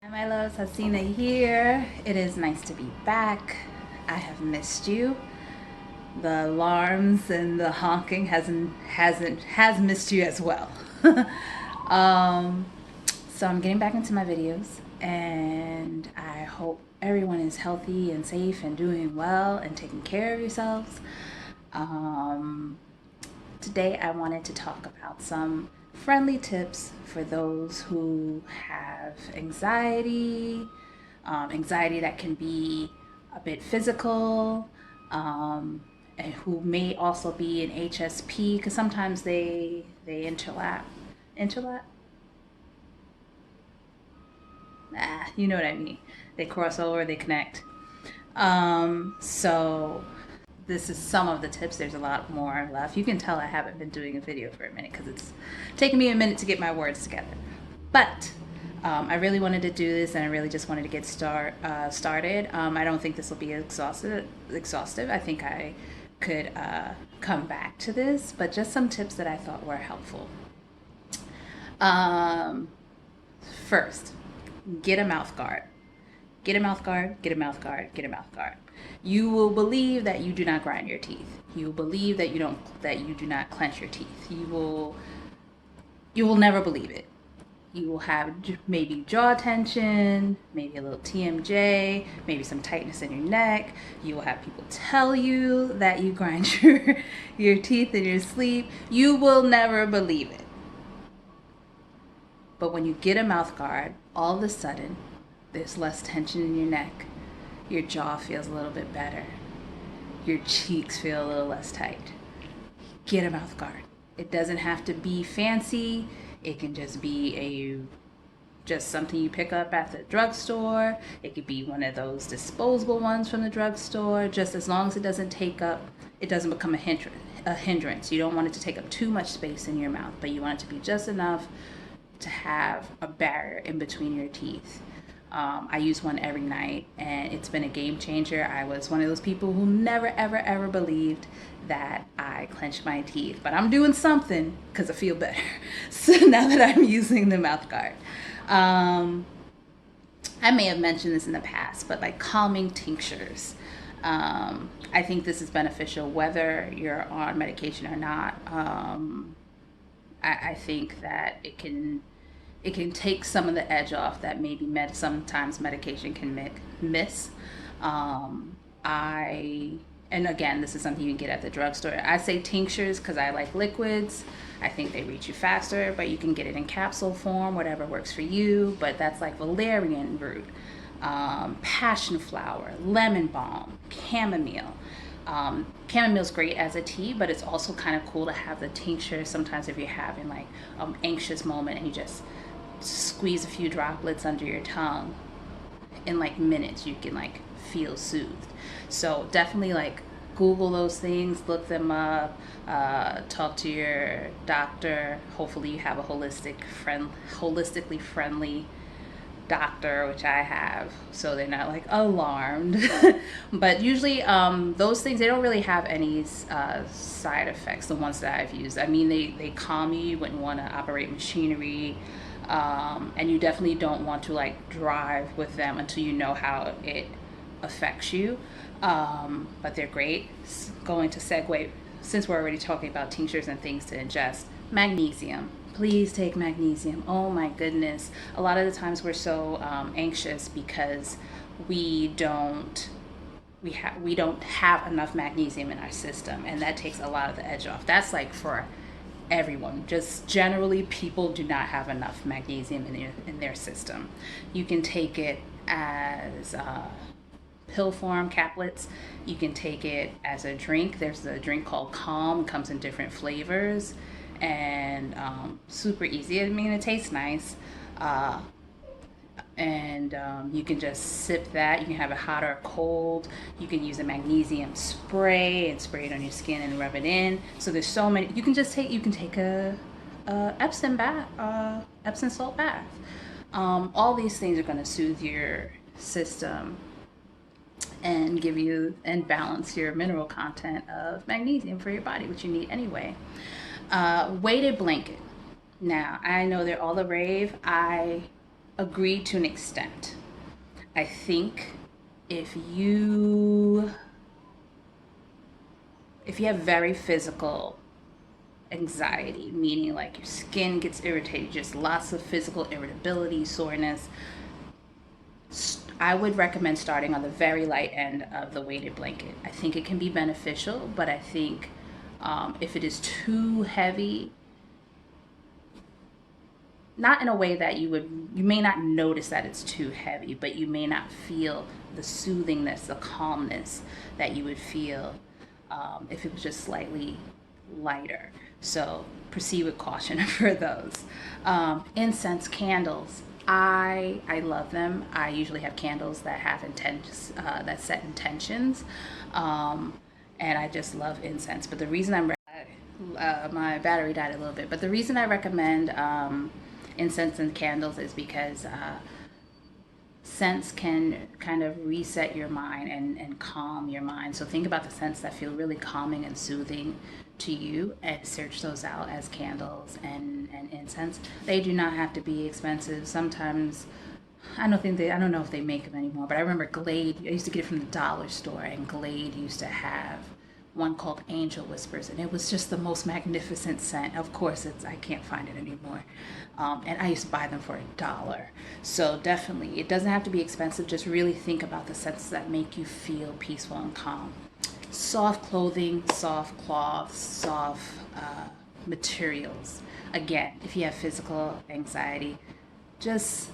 Hi my loves, Hasina here. It is nice to be back. I have missed you. The alarms and the honking has missed you as well. um, so I'm getting back into my videos, and I hope everyone is healthy and safe and doing well and taking care of yourselves. Um, Today I wanted to talk about some friendly tips for those who have anxiety, anxiety that can be a bit physical, and who may also be an HSP because sometimes they interlap. Interlap? You know what I mean. They cross over, they connect. So this is some of the tips. There's a lot more left. You can tell I haven't been doing a video for a minute because it's taken me a minute to get my words together. But I really wanted to do this, and I really just wanted to get started. I don't think this will be exhaustive. I think I could come back to this, but just some tips that I thought were helpful. Um, First, get a mouth guard. Get a mouth guard, get a mouth guard, get a mouth guard. You will believe that you do not grind your teeth. You will believe that you do not clench your teeth. You will never believe it. You will have maybe jaw tension, maybe a little TMJ, maybe some tightness in your neck. You will have people tell you that you grind your teeth in your sleep. You will never believe it. But when you get a mouth guard, all of a sudden, there's less tension in your neck. Your jaw feels a little bit better. Your cheeks feel a little less tight. Get a mouth guard. It doesn't have to be fancy. It can just be just something you pick up at the drugstore. It could be one of those disposable ones from the drugstore. Just as long as it doesn't become a hindrance. You don't want it to take up too much space in your mouth, but you want it to be just enough to have a barrier in between your teeth. I use one every night, and it's been a game changer. I was one of those people who never, ever, ever believed that I clenched my teeth, but I'm doing something because I feel better. So now that I'm using the mouth guard, I may have mentioned this in the past, but like calming tinctures. I think this is beneficial whether you're on medication or not. I think that it can take some of the edge off that maybe sometimes medication can miss. I and again, this is something you can get at the drugstore. I say tinctures because I like liquids. I think they reach you faster, but you can get it in capsule form, whatever works for you. But that's like valerian root, passion flower, lemon balm, chamomile. Chamomile is great as a tea, but it's also kind of cool to have the tincture. Sometimes if you're having like an anxious moment and you just squeeze a few droplets under your tongue, in like minutes you can like feel soothed. So definitely like Google those things, look them up, talk to your doctor. Hopefully you have a holistically friendly doctor, which I have, so they're not like alarmed. But usually those things, they don't really have any side effects, the ones that I've used. I mean, they calm you. You wouldn't want to operate machinery, and you definitely don't want to like drive with them until you know how it affects you. But they're great. Going to segue, since we're already talking about tinctures and things to ingest, magnesium. Please take magnesium. Oh my goodness. A lot of the times we're so anxious because we don't have enough magnesium in our system, and that takes a lot of the edge off. That's like for everyone. Just generally, people do not have enough magnesium in their system. You can take it as pill form, caplets. You can take it as a drink. There's a drink called Calm. It comes in different flavors, and super easy. I mean, it tastes nice. And you can just sip that. You can have it hot or cold. You can use a magnesium spray and spray it on your skin and rub it in. So there's so many. You can take a Epsom salt bath. All these things are going to soothe your system and give you and balance your mineral content of magnesium for your body, which you need anyway. Weighted blanket. Now, I know they're all the rave. I agree to an extent. I think if you have very physical anxiety, meaning like your skin gets irritated, just lots of physical irritability, soreness, I would recommend starting on the very light end of the weighted blanket. I think it can be beneficial, but I think if it is too heavy, not in a way that you may not notice that it's too heavy, but you may not feel the soothingness, the calmness that you would feel if it was just slightly lighter. So proceed with caution for those. Incense candles. I love them. I usually have candles that have that set intentions, and I just love incense. But the reason my battery died a little bit, but the reason I recommend incense and candles is because scents can kind of reset your mind and calm your mind. So think about the scents that feel really calming and soothing to you and search those out as candles and incense. They do not have to be expensive. Sometimes I don't know if they make them anymore, but I remember Glade, I used to get it from the dollar store, and Glade used to have one called Angel Whispers, and it was just the most magnificent scent. Of course, I can't find it anymore. And I used to buy them for $1. So definitely, it doesn't have to be expensive. Just really think about the scents that make you feel peaceful and calm. Soft clothing, soft cloths, soft materials. Again, if you have physical anxiety, just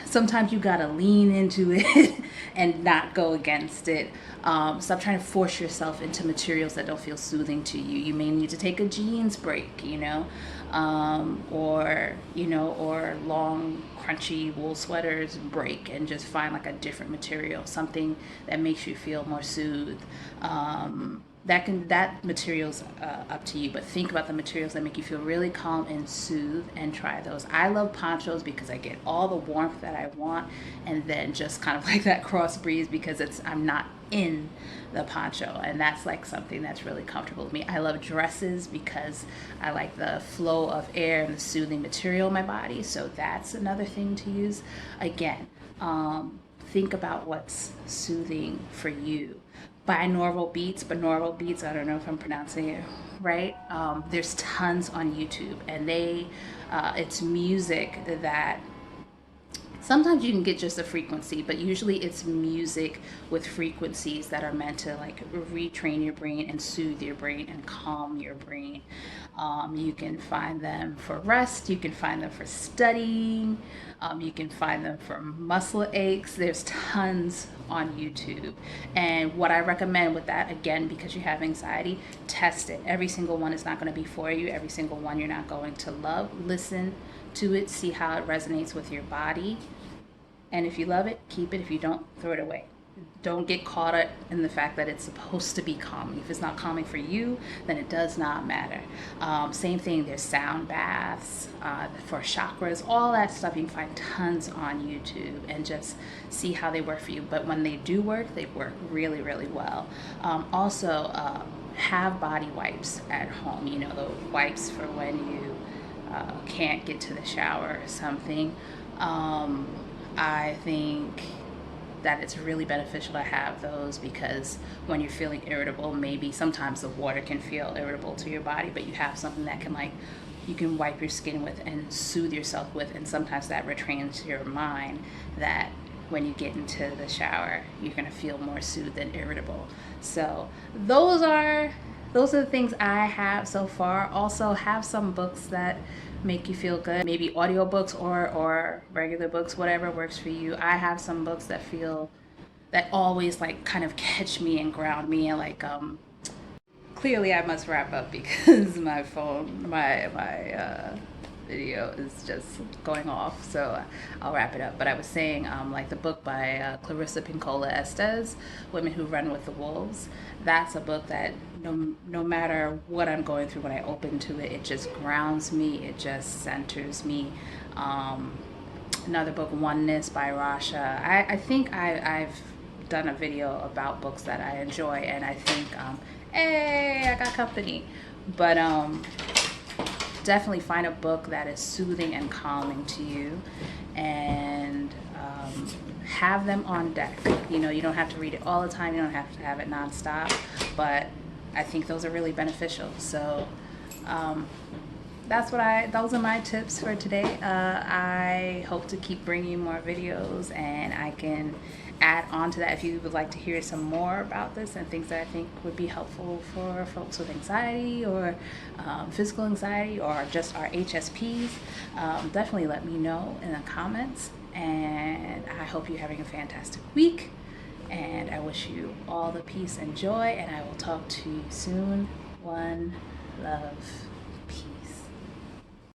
sometimes you gotta lean into it and not go against it. Stop trying to force yourself into materials that don't feel soothing to you. You may need to take a jeans break, or long crunchy wool sweaters break, and just find like a different material, something that makes you feel more soothed. That material's up to you, but think about the materials that make you feel really calm and soothed, and try those. I love ponchos because I get all the warmth that I want, and then just kind of like that cross breeze because I'm not in the poncho, and that's like something that's really comfortable with me. I love dresses because I like the flow of air and the soothing material in my body, so that's another thing to use. Again, think about what's soothing for you. Binaural beats, I don't know if I'm pronouncing it right. There's tons on YouTube, and it's music that sometimes you can get just a frequency, but usually it's music with frequencies that are meant to like retrain your brain and soothe your brain and calm your brain. You can find them for rest, you can find them for studying, you can find them for muscle aches. There's tons on YouTube. And what I recommend with that, again, because you have anxiety, test it. Every single one is not going to be for you. Every single one you're not going to love. Listen to it, see how it resonates with your body. And if you love it, keep it. If you don't, throw it away. Don't get caught up in the fact that it's supposed to be calming. If it's not calming for you, then it does not matter. Same thing, there's sound baths for chakras, all that stuff. You can find tons on YouTube and just see how they work for you. But when they do work, they work really, really well. Also, have body wipes at home. The wipes for when you can't get to the shower or something. I think that it's really beneficial to have those, because when you're feeling irritable, maybe sometimes the water can feel irritable to your body, but you have something that you can wipe your skin with and soothe yourself with, and sometimes that retrains your mind that when you get into the shower, you're going to feel more soothed and irritable. So those are the things I have so far. Also, have some books that make you feel good, maybe audiobooks or regular books, whatever works for you. I have some books that always like kind of catch me and ground me, and like clearly I must wrap up because my video is just going off, so I'll wrap it up. But I was saying, like the book by Clarissa Pinkola Estes, Women Who Run with the Wolves, that's a book that no matter what I'm going through, when I open to it, it just grounds me, it just centers me. Another book, Oneness by Rasha. I think I've done a video about books that I enjoy, and I think hey, I got company. But definitely find a book that is soothing and calming to you, and have them on deck. You know, you don't have to read it all the time, you don't have to have it nonstop, but I think those are really beneficial. So those are my tips for today. I hope to keep bringing more videos, and I can add on to that if you would like to hear some more about this and things that I think would be helpful for folks with anxiety or physical anxiety or just our HSPs. Definitely let me know in the comments, and I hope you're having a fantastic week, and I wish you all the peace and joy, and I will talk to you soon. One love.